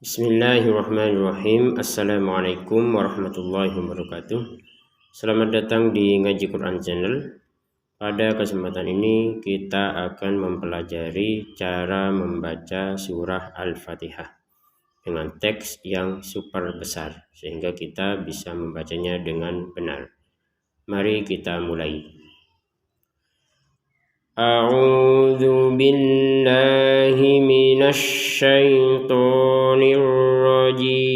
Bismillahirrahmanirrahim. Assalamualaikum warahmatullahi wabarakatuh. Selamat datang di Ngaji Quran Channel. Pada kesempatan ini kita akan mempelajari cara membaca surah Al-Fatihah dengan teks yang super besar sehingga kita bisa membacanya dengan benar. Mari kita mulai. A'udzu billahi minasy syaithanir rajim.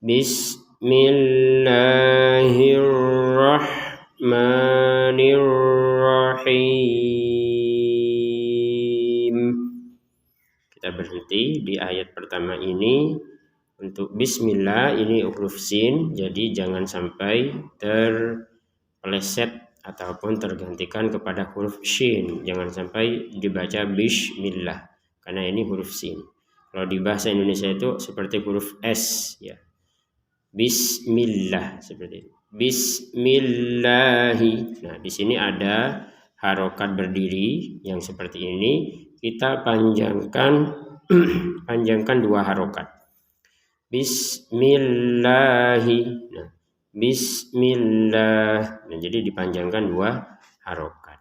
Bismillahirrahmanirrahim. Kita berhenti di ayat pertama ini. Untuk bismillah ini huruf sin, jadi jangan sampai terpeleset ataupun tergantikan kepada huruf shin. Jangan sampai dibaca bismillah karena ini huruf sin. Kalau di bahasa Indonesia itu seperti huruf S ya. Bismillah seperti itu. Bismillahi. Nah, di sini ada harokat berdiri yang seperti ini. Kita panjangkan dua harokat. Bismillahi. Nah, bismillah. Nah, jadi dipanjangkan dua harokat.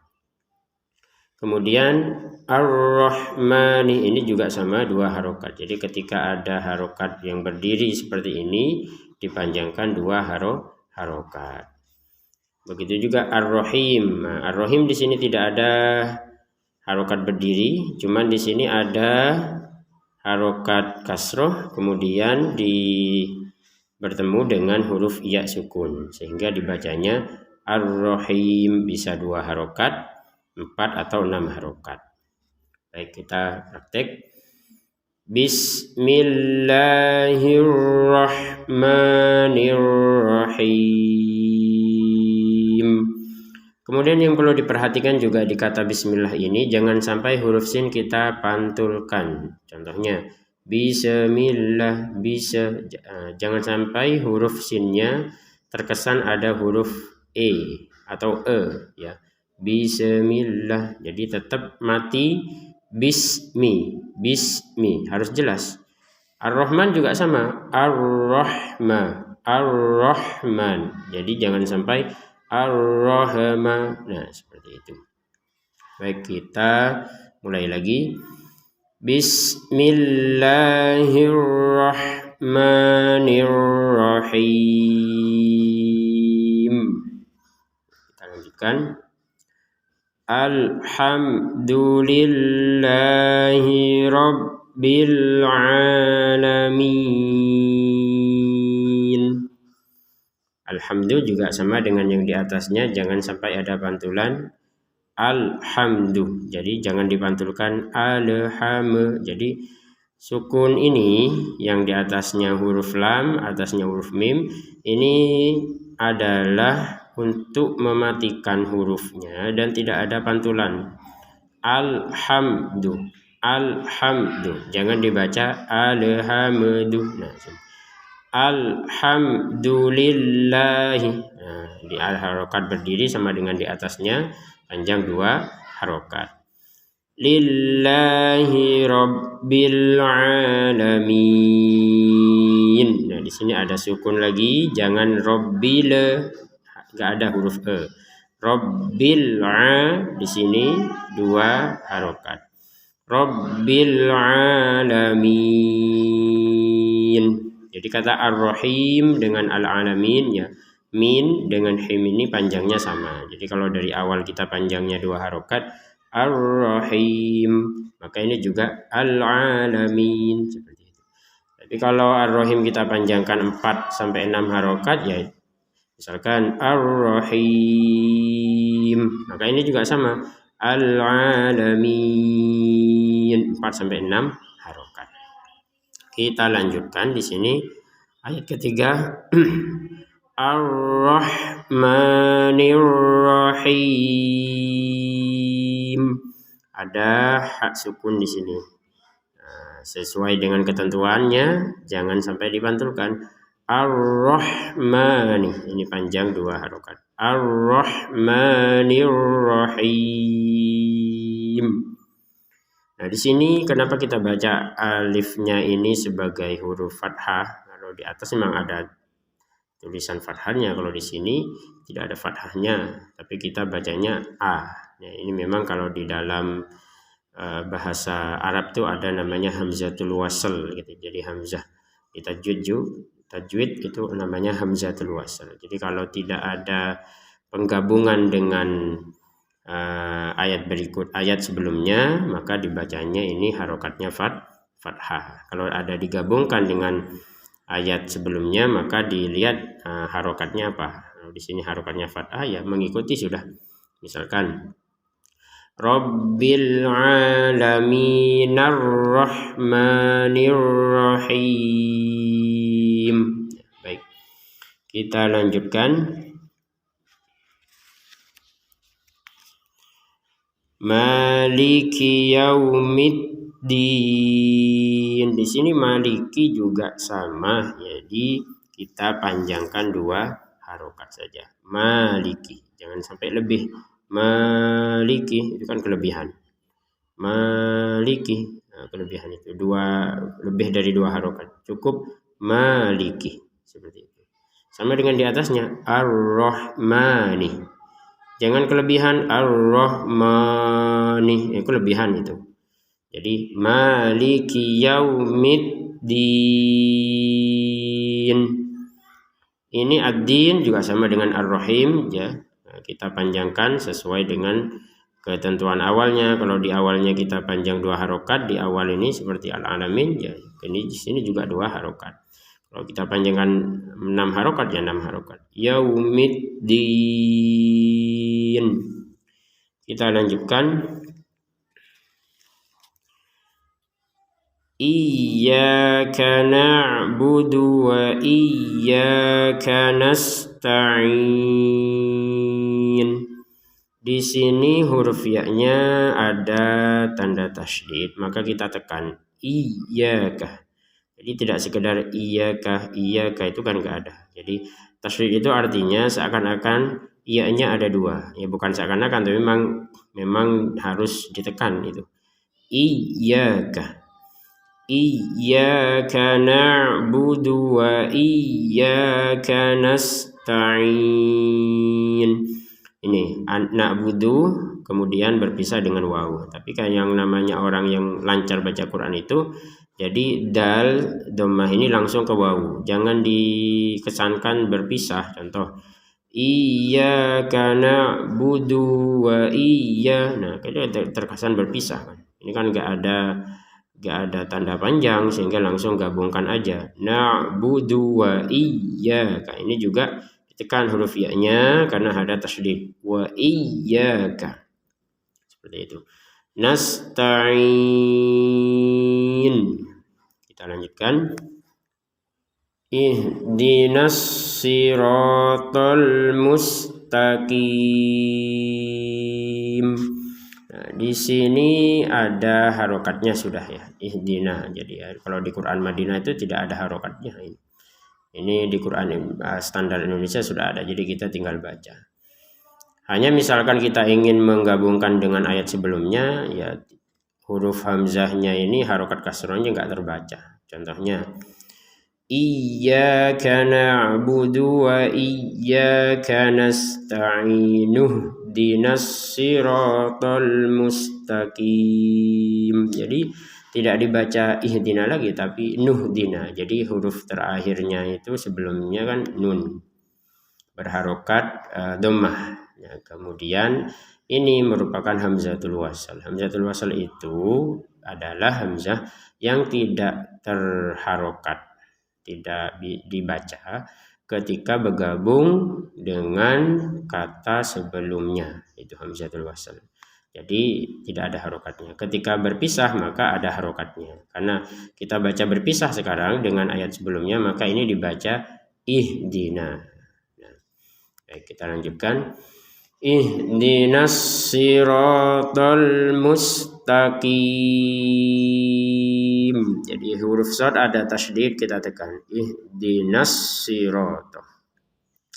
Kemudian ar-rahmani ini juga sama dua harokat. Jadi ketika ada harokat yang berdiri seperti ini dipanjangkan dua harokat. Begitu juga ar-rahim. Nah, ar-rahim di sini tidak ada harokat berdiri, cuman di sini ada harokat kasroh kemudian bertemu dengan huruf ya sukun sehingga dibacanya ar-rahim, bisa dua harokat, 4 atau 6 harokat. Baik, kita praktek. Bismillahirrahmanirrahim. Kemudian yang perlu diperhatikan juga di kata bismillah ini, jangan sampai huruf sin kita pantulkan. Contohnya, bismillah, bisa. Jangan sampai huruf sinnya terkesan ada huruf E atau E. Ya. Bismillah, jadi tetap mati bismi, harus jelas. Ar-Rahman juga sama, Ar-Rahman. Jadi jangan sampai Ar-Rahman. Nah, seperti itu. Baik, kita mulai lagi. Bismillahirrahmanirrahim. Kita lanjutkan. Alhamdulillahi rabbil alamin. Alhamdulillah juga sama dengan yang di atasnya, jangan sampai ada pantulan alhamdu. Jadi jangan dipantulkan alham. Jadi sukun ini yang di atasnya huruf lam, atasnya huruf mim, ini adalah untuk mematikan hurufnya dan tidak ada pantulan. Alhamdu. Jangan dibaca alhamdu. Nah, alhamdulillahi. Nah, di harokat berdiri sama dengan di atasnya, panjang dua harokat. Lillahi rabbil alamin. Nah, di sini ada sukun lagi, jangan rabbil, enggak ada huruf e. Rabbil di sini dua harokat. Rabbil alamin. Jadi kata ar-rahim dengan al-alamin ya, min dengan him ini panjangnya sama. Jadi kalau dari awal kita panjangnya dua harokat ar-rahim, maka ini juga al-alamin seperti itu. Tapi kalau ar-rahim kita panjangkan 4 sampai 6 harokat ya, misalkan ar-rahim, maka ini juga sama al-alamin, 4 sampai 6 harokat. Kita lanjutkan di sini ayat ketiga. Ar-Rahmanir-Rahim. Ada hak sukun di sini. Nah, sesuai dengan ketentuannya, jangan sampai dipantulkan. Ar-Rahmani. Ini panjang dua harokat. Ar-Rahmanir-Rahim. Nah, di sini kenapa kita baca alifnya ini sebagai huruf fathah? Kalau di atas memang ada tulisan fathahnya, kalau di sini tidak ada fathahnya, tapi kita bacanya a. Nah, ini memang kalau di dalam bahasa Arab tuh ada namanya hamzatul wasl gitu. Jadi hamzah di tajwid itu namanya hamzatul wasl. Jadi kalau tidak ada penggabungan dengan ayat berikut, ayat sebelumnya, maka dibacanya ini harokatnya fathah. Kalau ada digabungkan dengan ayat sebelumnya, maka dilihat harokatnya apa. Di sini harokatnya fathah, ya mengikuti sudah. Misalkan Rabbil alamin arrahmanir rahim. Baik, kita lanjutkan. Maliki yaumiddin. Di sini maliki juga sama, jadi kita panjangkan 2 harokat saja. Maliki, jangan sampai lebih. Maliki itu kan kelebihan. Maliki, nah, kelebihan itu lebih dari 2 harokat. Cukup maliki seperti itu. Sama dengan di atasnya ar-rahmani. Jangan kelebihan ar-rahmani, kelebihan itu. Jadi maliki yaumiddin. Ini ad-din juga sama dengan ar-rahim ya. Nah, kita panjangkan sesuai dengan ketentuan awalnya. Kalau di awalnya kita panjang 2 harokat, di awal ini seperti al-alamin ya. Ini di sini juga 2 harokat. Kalau kita panjangkan 6 harokat ya 6 harokat. Yaumiddin. Kita lanjutkan. Iyyaka na'budu wa iyyaka nasta'in. Di sini huruf ya-nya ada tanda tasydid, maka kita tekan iyyaka. Jadi tidak sekedar iyaka itu kan enggak ada. Jadi tasydid itu artinya seakan-akan iya-nya ada 2. Ya bukan seakan-akan, tapi memang harus ditekan itu. Iyyaka. Iyyaka na'budu wa iyyaka nasta'in. Ini na'budu kemudian berpisah dengan waw. Tapi kan yang namanya orang yang lancar baca Quran itu, jadi dal dhammah ini langsung ke wawu, jangan dikesankan berpisah. Contoh iyyaka na'budu wa iyya. Nah, itu terkesan berpisah kan. Ini kan enggak ada tanda panjang sehingga langsung gabungkan aja. Na'budu wa iyyaka. Ini juga ditekan huruf ya-nya karena ada tasydid. Wa iyyaka. Seperti itu. Nasta'in. Kita lanjutkan. Ihdinas siratal mustaqim. Nah, di sini ada harokatnya sudah ya. Ihdina. Jadi ya, kalau di Quran Madinah itu tidak ada harokatnya. Ini di Quran standar Indonesia sudah ada. Jadi kita tinggal baca. Hanya misalkan kita ingin menggabungkan dengan ayat sebelumnya, ya huruf hamzahnya ini harokat kasrohnya nggak terbaca. Contohnya iyyaka na'budu wa iyyaka nasta'in dinas siratal mustaqim. Jadi tidak dibaca ihdina lagi tapi nuhdina. Jadi huruf terakhirnya itu sebelumnya kan nun berharokat dhammah. Ya, kemudian ini merupakan hamzatul wasl. Hamzatul wasl itu adalah hamzah yang tidak terharokat, tidak dibaca ketika bergabung dengan kata sebelumnya, itu hamzatul wasl. Jadi tidak ada harokatnya. Ketika berpisah maka ada harokatnya. Karena kita baca berpisah sekarang dengan ayat sebelumnya, maka ini dibaca ihdina. Nah, baik, kita lanjutkan. Ihdinas siratal mustaqim. Jadi huruf shad ada tasydid, kita tekan ihdinas siratal.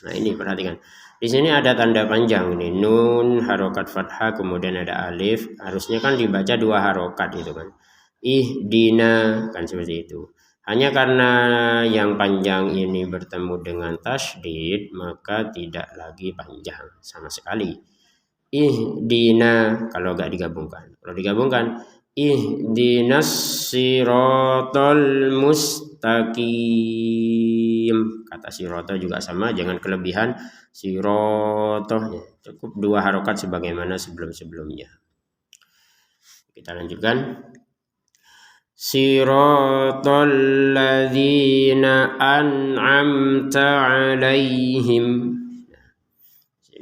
Nah, ini perhatikan. Di sini ada tanda panjang nih, nun harokat fathah kemudian ada alif, harusnya kan dibaca 2 harokat itu kan. Ihdina kan seperti itu. Hanya karena yang panjang ini bertemu dengan tasydid maka tidak lagi panjang sama sekali. Ihdina kalau enggak digabungkan. Kalau digabungkan ihdinas siratal mustaqim. Kata sirata juga sama, jangan kelebihan siratoh. Cukup 2 harokat sebagaimana sebelum-sebelumnya. Kita lanjutkan. Siratal ladzina an'amta 'alaihim.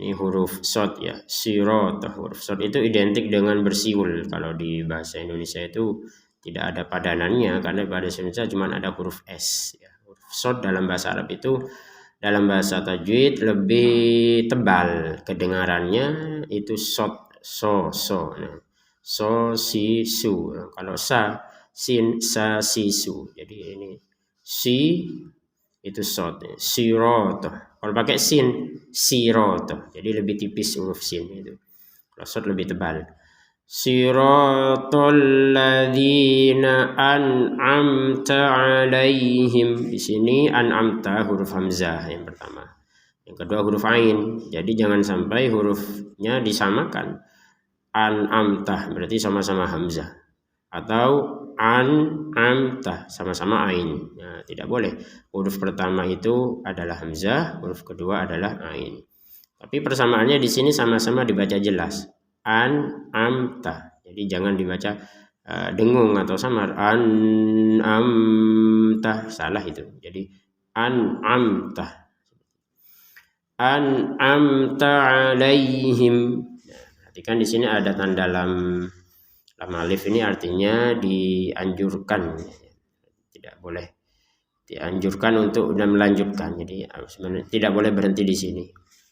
Ini huruf shad ya, sirat. Huruf shad itu identik dengan bersiul. Kalau di bahasa Indonesia itu tidak ada padanannya karena pada bahasa Indonesia cuma ada huruf s ya. Huruf shad dalam bahasa Arab itu dalam bahasa tajwid lebih tebal kedengarannya, itu shad, so. Nah, so si su. Nah, kalau sa sin sa si su. Jadi ini si itu shad, sirat. Kalau pakai sin sirat, jadi lebih tipis huruf sin itu. Kalau shad lebih tebal. Siratal ladzina an'amta 'alaihim. Di sini an'amta huruf hamzah yang pertama. Yang kedua huruf ain. Jadi jangan sampai hurufnya disamakan. An'amta berarti sama-sama hamzah. Atau an'amta sama-sama ain. Nah, tidak boleh. Huruf pertama itu adalah hamzah, huruf kedua adalah ain. Tapi persamaannya di sini sama-sama dibaca jelas. An'amta. Jadi jangan dibaca dengung atau samar. An'amta, salah itu. Jadi an'amta. An'amta 'alaihim. Nah, perhatikan di sini ada tanda lam alif, ini artinya dianjurkan, tidak boleh dianjurkan untuk melanjutkan. Jadi tidak boleh berhenti di sini.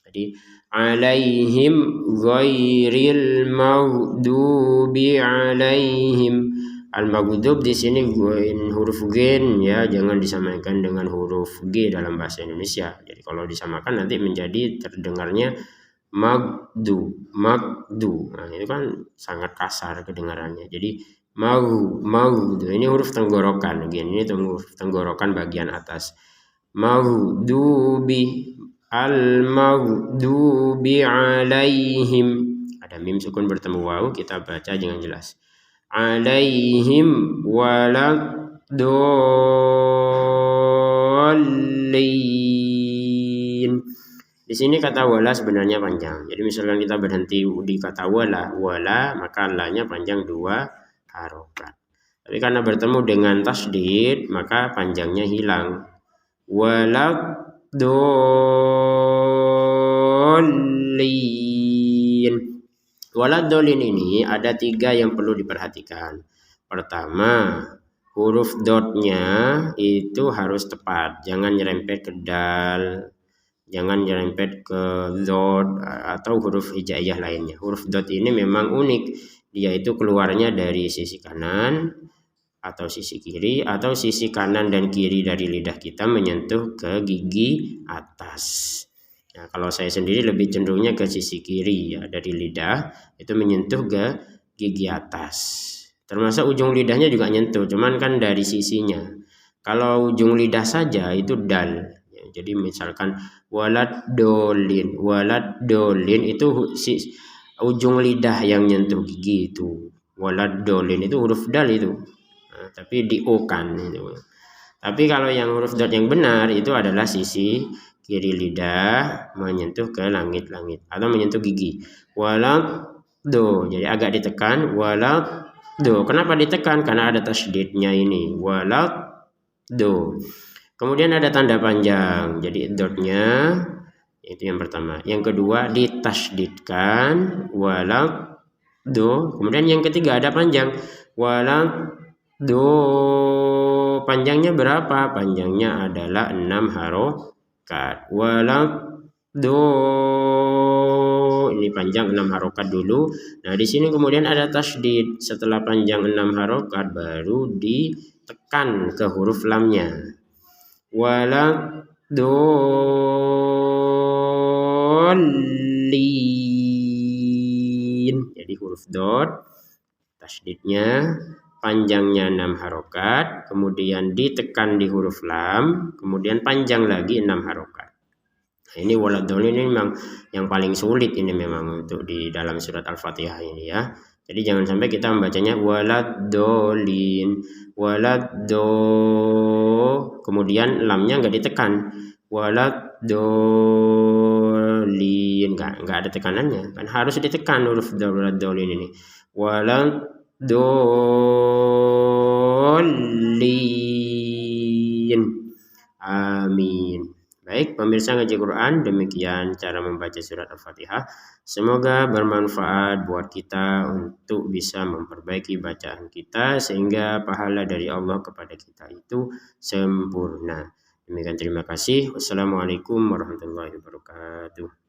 Jadi alaihim ghairil maghdubi alaihim. Al-maghdub di sini huruf gen ya, jangan disamakan dengan huruf G dalam bahasa Indonesia. Jadi kalau disamakan nanti menjadi terdengarnya magdu. Nah, itu kan sangat kasar kedengarannya. Jadi magdu ini huruf tenggorokan. Ini huruf tenggorokan bagian atas. Maghdubi al-maghdubi alaihim. Ada mim sukun bertemu waw, kita baca jangan jelas. Alaihim waladdallin. Di sini kata wala sebenarnya panjang. Jadi misalkan kita berhenti di kata wala, maka la-nya panjang 2 harokat. Tapi karena bertemu dengan tasydid, maka panjangnya hilang. Waladdallin. Waladdallin ini ada 3 yang perlu diperhatikan. Pertama, huruf dotnya itu harus tepat. Jangan nyerempet ke dal. Jangan nyerempet ke dot atau huruf hijaiyah lainnya. Huruf dot ini memang unik. Dia itu keluarnya dari sisi kanan atau sisi kiri, atau sisi kanan dan kiri dari lidah kita menyentuh ke gigi atas. Nah, kalau saya sendiri lebih cenderungnya ke sisi kiri ya, dari lidah itu menyentuh ke gigi atas. Termasuk ujung lidahnya juga nyentuh, cuman kan dari sisinya. Kalau ujung lidah saja itu dal. Jadi misalkan waladdallin itu ujung lidah yang nyentuh gigi itu. Waladdallin itu huruf dal itu. Nah, tapi di-o-kan itu. Tapi kalau yang huruf dot yang benar itu adalah sisi kiri lidah menyentuh ke langit-langit atau menyentuh gigi. Waladdo, jadi agak ditekan. Waladdo. Kenapa ditekan? Karena ada tasydidnya ini. Waladdo. Kemudian ada tanda panjang. Jadi dotnya itu yang pertama. Yang kedua ditasydidkan. Waladdo. Kemudian yang ketiga ada panjang. Waladdo. Panjangnya berapa? Panjangnya adalah 6 harokat. Waladdo. Ini panjang 6 harokat dulu. Nah, di sini kemudian ada tasydid. Setelah panjang 6 harokat baru ditekan ke huruf lamnya. Waladdallin. Waladdallin. Jadi huruf dot tasydidnya panjangnya 6 harokat, kemudian ditekan di huruf lam, kemudian panjang lagi 6 harokat. Nah, ini waladdallin ini memang yang paling sulit ini memang untuk di dalam surat Al-Fatihah ini ya. Jadi jangan sampai kita membacanya waladdallin, kemudian lamnya nggak ditekan, waladdallin, nggak ada tekanannya, kan harus ditekan huruf waladdallin ini, waladdallin. Amin. Baik, pemirsa ngaji Quran, demikian cara membaca surat Al-Fatihah. Semoga bermanfaat buat kita untuk bisa memperbaiki bacaan kita sehingga pahala dari Allah kepada kita itu sempurna. Demikian, terima kasih. Wassalamualaikum warahmatullahi wabarakatuh.